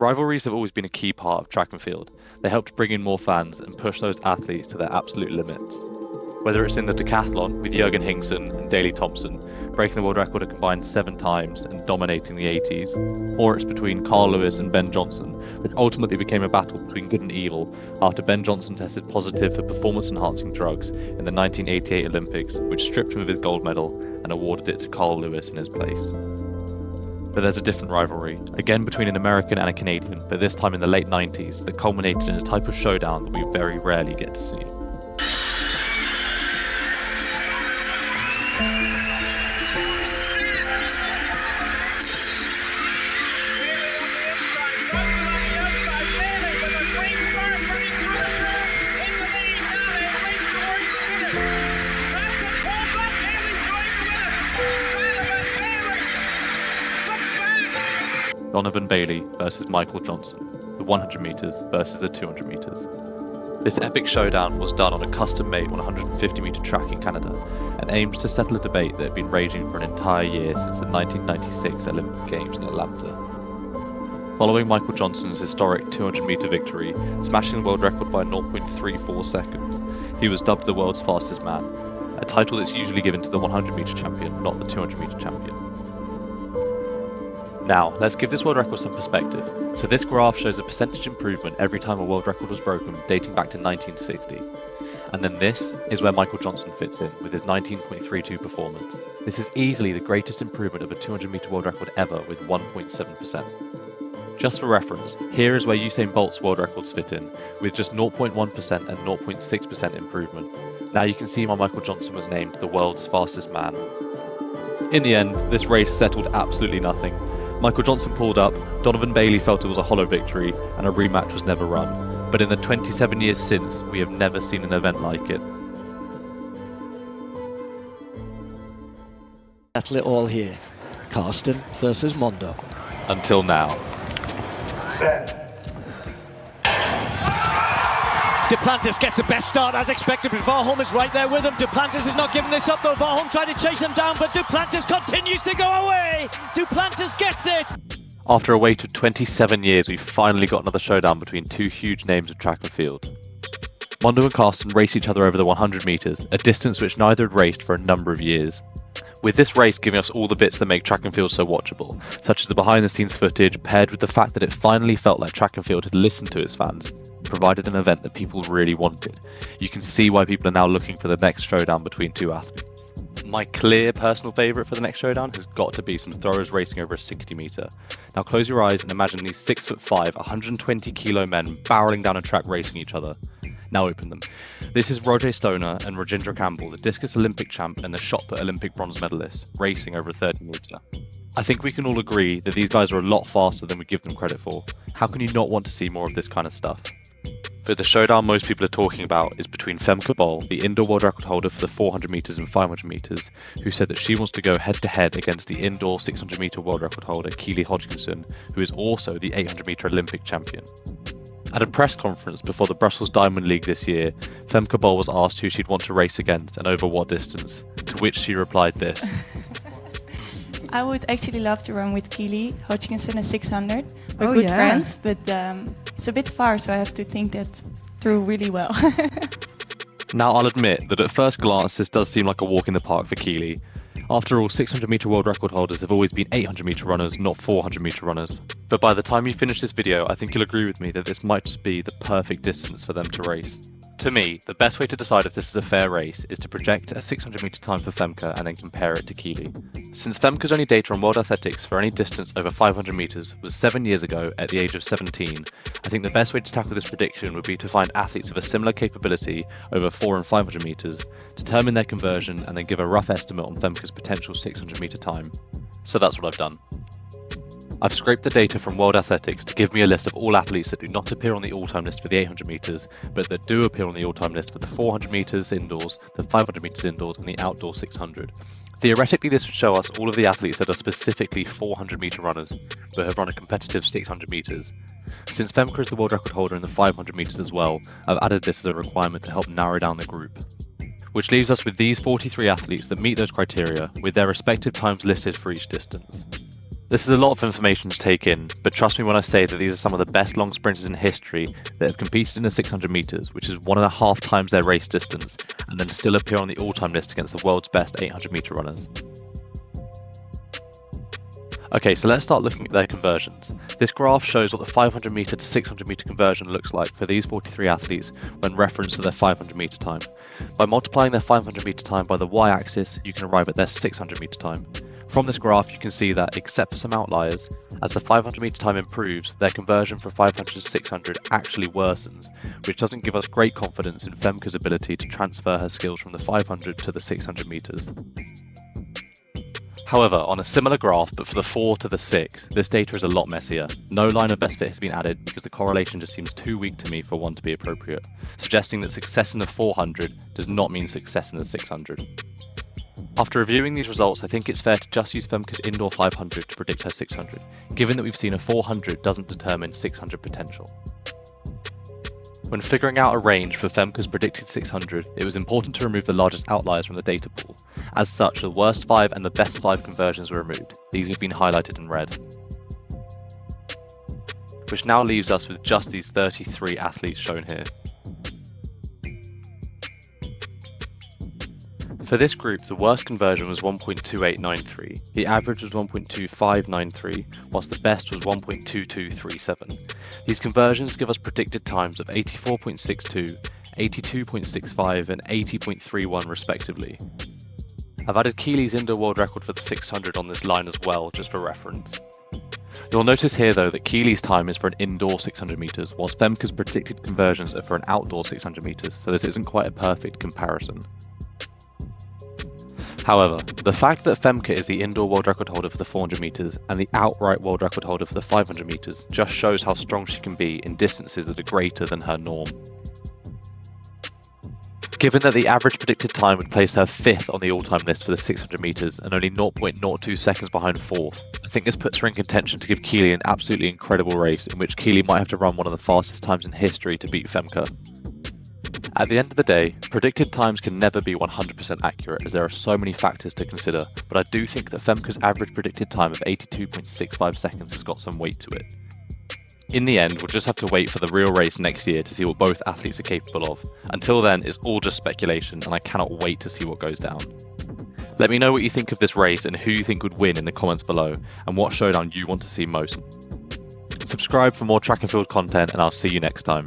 Rivalries have always been a key part of track and field. They help to bring in more fans and push those athletes to their absolute limits. Whether it's in the decathlon with Jürgen Hinkson and Daley Thompson, breaking the world record a combined 7 times and dominating the 80s, or it's between Carl Lewis and Ben Johnson, which ultimately became a battle between good and evil after Ben Johnson tested positive for performance-enhancing drugs in the 1988 Olympics, which stripped him of his gold medal and awarded it to Carl Lewis in his place. But there's a different rivalry, again between an American and a Canadian, but this time in the late 90s, that culminated in a type of showdown that we very rarely get to see. Donovan Bailey versus Michael Johnson, the 100 metres versus the 200 metres. This epic showdown was done on a custom-made 150-metre track in Canada and aims to settle a debate that had been raging for an entire year since the 1996 Olympic Games in Atlanta. Following Michael Johnson's historic 200-metre victory, smashing the world record by 0.34 seconds, he was dubbed the world's fastest man, a title that's usually given to the 100-metre champion, not the 200-metre champion. Now, let's give this world record some perspective. So this graph shows the percentage improvement every time a world record was broken, dating back to 1960. And then this is where Michael Johnson fits in, with his 19.32 performance. This is easily the greatest improvement of a 200-metre world record ever, with 1.7%. Just for reference, here is where Usain Bolt's world records fit in, with just 0.1% and 0.6% improvement. Now you can see why Michael Johnson was named the world's fastest man. In the end, this race settled absolutely nothing. Michael Johnson pulled up, Donovan Bailey felt it was a hollow victory, and a rematch was never run. But in the 27 years since, we have never seen an event like it. Battle it all here. Carsten versus Mondo. Until now. Duplantis gets the best start as expected, but Varholm is right there with him. Duplantis is not giving this up though. Varholm tried to chase him down, but Duplantis continues to go away. Duplantis gets it. After a wait of 27 years, we've finally got another showdown between two huge names of track and field. Mondo and Carsten race each other over the 100 metres, a distance which neither had raced for a number of years. With this race giving us all the bits that make track and field so watchable, such as the behind-the-scenes footage paired with the fact that it finally felt like track and field had listened to its fans, provided an event that people really wanted. You can see why people are now looking for the next showdown between two athletes. My clear personal favourite for the next showdown has got to be some throwers racing over a 60 metre. Now close your eyes and imagine these 6'5", 120 kilo men barrelling down a track racing each other. Now open them. This is Roger Stoner and Rajendra Campbell, the discus Olympic champ and the shot put Olympic bronze medalist, racing over a 30 metre. I think we can all agree that these guys are a lot faster than we give them credit for. How can you not want to see more of this kind of stuff? But the showdown most people are talking about is between Femke Bol, the indoor world record holder for the 400 metres and 500 metres, who said that she wants to go head-to-head against the indoor 600 metre world record holder Keely Hodgkinson, who is also the 800 metre Olympic champion. At a press conference before the Brussels Diamond League this year, Femke Bol was asked who she'd want to race against and over what distance, to which she replied this. I would actually love to run with Keely Hodgkinson at 600. We're good friends, but it's a bit far, so I have to think that through really well. Now I'll admit that at first glance this does seem like a walk in the park for Keely. After all, 600 metre world record holders have always been 800 metre runners, not 400 metre runners. But by the time you finish this video, I think you'll agree with me that this might just be the perfect distance for them to race. To me, the best way to decide if this is a fair race is to project a 600 metre time for Femke and then compare it to Keely. Since Femke's only data on World Athletics for any distance over 500 metres was 7 years ago at the age of 17, I think the best way to tackle this prediction would be to find athletes of a similar capability over 400 and 500 metres, determine their conversion and then give a rough estimate on Femke's potential 600 metre time. So that's what I've done. I've scraped the data from World Athletics to give me a list of all athletes that do not appear on the all-time list for the 800 metres, but that do appear on the all-time list for the 400 metres indoors, the 500 metres indoors and the outdoor 600. Theoretically, this would show us all of the athletes that are specifically 400 metre runners, but have run a competitive 600 metres. Since Femke is the world record holder in the 500 metres as well, I've added this as a requirement to help narrow down the group. Which leaves us with these 43 athletes that meet those criteria, with their respective times listed for each distance. This is a lot of information to take in, but trust me when I say that these are some of the best long sprinters in history that have competed in the 600 metres, which is 1.5 times their race distance, and then still appear on the all-time list against the world's best 800 metre runners. Okay, so let's start looking at their conversions. This graph shows what the 500 metre to 600 metre conversion looks like for these 43 athletes when referenced to their 500 metre time. By multiplying their 500 metre time by the y-axis, you can arrive at their 600 metre time. From this graph, you can see that, except for some outliers, as the 500 metre time improves, their conversion from 500 to 600 actually worsens, which doesn't give us great confidence in Femke's ability to transfer her skills from the 500 to the 600 metres. However, on a similar graph, but for the 4 to the 6, this data is a lot messier. No line of best fit has been added because the correlation just seems too weak to me for one to be appropriate, suggesting that success in the 400 does not mean success in the 600. After reviewing these results, I think it's fair to just use Femke's indoor 500 to predict her 600, given that we've seen a 400 doesn't determine 600 potential. When figuring out a range for Femke's predicted 600, it was important to remove the largest outliers from the data pool. As such, the worst 5 and the best 5 conversions were removed. These have been highlighted in red. Which now leaves us with just these 33 athletes shown here. For this group, the worst conversion was 1.2893, the average was 1.2593, whilst the best was 1.2237. These conversions give us predicted times of 84.62, 82.65 and 80.31 respectively. I've added Keely's indoor world record for the 600 on this line as well, just for reference. You'll notice here though that Keely's time is for an indoor 600 metres, whilst Femke's predicted conversions are for an outdoor 600 metres, so this isn't quite a perfect comparison. However, the fact that Femke is the indoor world record holder for the 400 metres and the outright world record holder for the 500 metres just shows how strong she can be in distances that are greater than her norm. Given that the average predicted time would place her 5th on the all-time list for the 600 metres and only 0.02 seconds behind 4th, I think this puts her in contention to give Keely an absolutely incredible race in which Keely might have to run one of the fastest times in history to beat Femke. At the end of the day, predicted times can never be 100% accurate as there are so many factors to consider, but I do think that Femke's average predicted time of 82.65 seconds has got some weight to it. In the end, we'll just have to wait for the real race next year to see what both athletes are capable of. Until then, it's all just speculation and I cannot wait to see what goes down. Let me know what you think of this race and who you think would win in the comments below, and what showdown you want to see most. Subscribe for more track and field content and I'll see you next time.